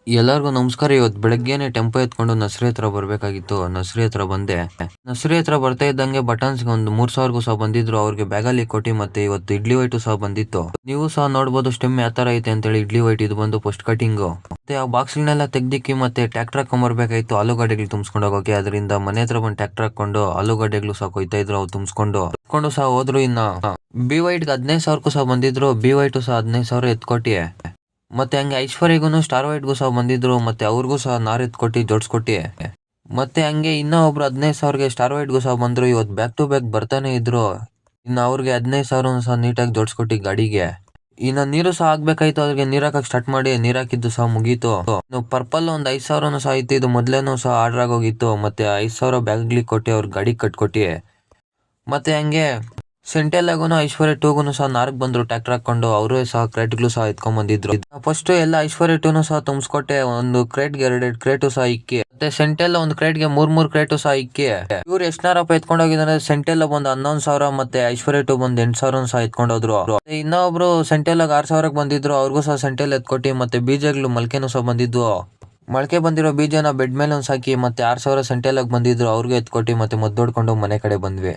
ಎಲ್ಲರಿಗೂ ನಮಸ್ಕಾರ. ಇವತ್ತು ಬೆಳಗ್ಗೆನೆ ಟೆಂಪೋ ಎತ್ಕೊಂಡು ನರ್ಸರಿ ಹತ್ರ ಬರ್ಬೇಕಾಗಿತ್ತು. ನರ್ಸರಿ ಹತ್ರ ಬಂದೆ. ನರ್ಸರಿ ಹತ್ರ ಬರ್ತಾ ಇದ್ದಂಗೆ ಬಟನ್ಸ್ಗೆ ಒಂದು 3,000ಗೂ ಸಹ ಬಂದಿದ್ರು. ಅವ್ರಿಗೆ ಬ್ಯಾಗಲ್ಲಿ ಕೊಟ್ಟು ಮತ್ತೆ ಇವತ್ತು ಇಡ್ಲಿ ವೈಟು ಸಹ ಬಂದಿತ್ತು. ನೀವು ಸಹ ನೋಡ್ಬೋದು ಸ್ಟೆಮ್ ಯಾವ ತರ ಐತೆ ಅಂತೇಳಿ. ಇಡ್ಲಿ ವೈಟ್ ಇದು ಬಂದು ಫಸ್ಟ್ ಕಟಿಂಗು. ಮತ್ತೆ ಆ ಬಾಕ್ಸ್ಗಳನ್ನೆಲ್ಲ ತೆಗ್ದಿಕ್ಕಿ ಮತ್ತೆ ಟ್ರ್ಯಾಕ್ಟರ್ ಹಾಕೊಂಬರ್ಬೇಕಾಯ್ತು ಆಲೂಗಡ್ಡೆಗಳು ತುಂಬಿಸ್ಕೊಂಡು ಹೋಗೋಕೆ. ಅದರಿಂದ ಮನೆ ಹತ್ರ ಬಂದು ಟ್ರ್ಯಾಕ್ಟರ್ ಹಾಕೊಂಡು ಆಲೂಗಡ್ಡೆಗಳು ಸಹ ಕೊಯ್ತಾ ಇದ್ರು. ಅವ್ರು ತುಂಬಿಸ್ಕೊಂಡು ಸಹ ಹೋದ್ರು. ಇನ್ನ ಬಿ ವೈಟ್ಗೆ 15,000ಕ್ಕೂ ಸಹ ಬಂದಿದ್ರು. ಬಿ ವೈಟು ಸಹ 15,000 ಎತ್ಕೊಟ್ಟಿ. ಮತ್ತೆ ಹಂಗೆ ಐಶ್ವರ್ಯಗೂ ಸ್ಟಾರ್ ವೈಟ್ಗೂ ಸಹ ಬಂದಿದ್ರು. ಮತ್ತೆ ಅವ್ರಿಗೂ ಸಹ ನಾರ್ ಎತ್ಕೊಟ್ಟು ಜೋಡಿಸ್ಕೊಟ್ಟಿ. ಮತ್ತೆ ಹಂಗೆ ಇನ್ನೂ ಒಬ್ರು 15,000ಗೆ ಸ್ಟಾರ್ ವೈಟ್ಗೂ ಸಹ ಬಂದ್ರು. ಇವತ್ತು ಬ್ಯಾಕ್ ಟು ಬ್ಯಾಕ್ ಬರ್ತಾನೆ ಇದ್ರು. ಇನ್ನು ಅವ್ರಿಗೆ 15,000 ಸಹ ನೀಟಾಗಿ ಜೋಡಿಸ್ಕೊಟ್ಟಿ ಗಾಡಿಗೆ. ಇನ್ನು ನೀರು ಸಹ ಹಾಕ್ಬೇಕಾಯ್ತು. ಅವ್ರಿಗೆ ನೀರ್ ಹಾಕಕ್ ಸ್ಟಾರ್ಟ್ ಮಾಡಿ ನೀರ್ ಹಾಕಿದ್ದು ಸಹ ಮುಗೀತು. ಇನ್ನು ಪರ್ಪಲ್ ಒಂದು 5,000 ಸಹ ಇತ್ತು. ಇದು ಮೊದ್ಲೇನು ಸಹ ಆರ್ಡರ್ ಆಗೋಗಿತ್ತು. ಮತ್ತೆ 5,000 ಬ್ಯಾಗ್ಗಳಿಗೆ ಕೊಟ್ಟು ಅವ್ರ ಗಾಡಿ ಕಟ್ಕೊಟ್ಟಿ. ಮತ್ತೆ ಹಂಗೆ ಸೆಂಟೆಲ್ಲಾಗೂನು ಐಶ್ವರ್ಯ ಟೂಗೂನು ಸಹ ನಾರ್ಕ್ ಬಂದ್ರು ಟ್ರ್ಯಾಕ್ಟರ್ ಹಾಕೊಂಡು. ಅವರು ಸಹ ಕ್ರೇಟ್ಗಳು ಸಹ ಎತ್ಕೊಂಡ್ ಬಂದಿದ್ರು. ಫಸ್ಟ್ ಎಲ್ಲ ಐಶ್ವರ್ಯ ಟೂನು ಸಹ ತುಂಬಿಸ್ಕೊಟ್ಟೆ. ಒಂದು ಕ್ರೇಟ್ಗೆ 2 ಕ್ರೇಟು ಸಹ ಇಕ್ಕಿ. ಮತ್ತೆ ಸೆಂಟೆಲ್ಲ ಒಂದು ಕ್ರೇಟ್ಗೆ 3 ಕ್ರೇಟು ಸಹ ಇಕ್ಕಿ. ಇವ್ರು ಎಷ್ಟನಾರಪ್ಪ ಎತ್ಕೊಂಡು ಹೋಗಿದ್ರೆ ಸೆಂಟೆಲ್ಲ ಬಂದು 11,000 ಮತ್ತೆ ಐಶ್ವರ್ಯ ಟೂ ಬಂದು 8,000 ಸಹ ಎತ್ಕೊಂಡು ಹೋದ್ರು. ಇನ್ನೊಬ್ರು ಸೆಂಟೆಲ್ಲಾಗ 6,000ಕ್ಕೆ ಬಂದಿದ್ರು. ಅವ್ರಿಗೂ ಸಹ ಸೆಂಟೆಲ್ ಎತ್ಕೊಟ್ಟಿ. ಮತ್ತೆ ಬೀಜಗಳು ಮೊಳಕೆನೂ ಸಹ ಬಂದಿದ್ವು. ಮೊಳಕೆ ಬಂದಿರೋ ಬೀಜನ ಬೆಡ್ ಮೇಲೆ ಒಂದು ಸಾಕಿ ಮತ್ತೆ 6,000 ಸೆಂಟೆಲ್ಲಾಗ ಬಂದಿದ್ರು. ಅವ್ರಿಗೆ ಎತ್ಕೊಟ್ಟಿ ಮತ್ತೆ ಮುದ್ದೋಡ್ಕೊಂಡು ಮನೆ ಕಡೆ ಬಂದ್ವಿ.